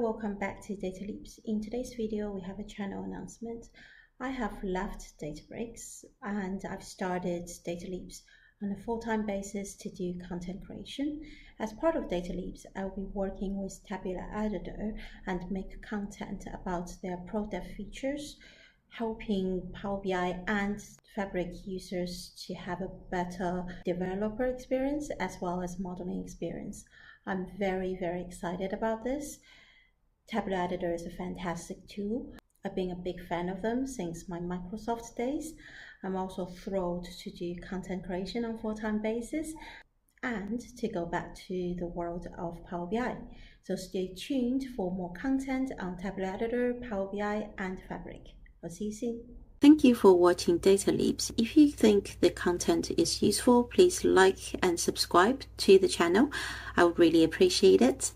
welcome back to Data Leaps. In today's video, we have a channel announcement. I have left Databricks and I've started Data Leaps on a full-time basis to do content creation. As part of Data Leaps, I'll be working with Tabular Editor and make content about their product features, helping Power BI and Fabric users to have a better developer experience as well as modeling experience. I'm very excited about this. Tabular Editor is a fantastic tool. I've been a big fan of them since my Microsoft days. I'm also thrilled to do content creation on a full-time basis and to go back to the world of Power BI. So stay tuned for more content on Tabular Editor, Power BI, and Fabric. I'll see you soon. Thank you for watching Data Leaps. If you think the content is useful, please like and subscribe to the channel. I would really appreciate it.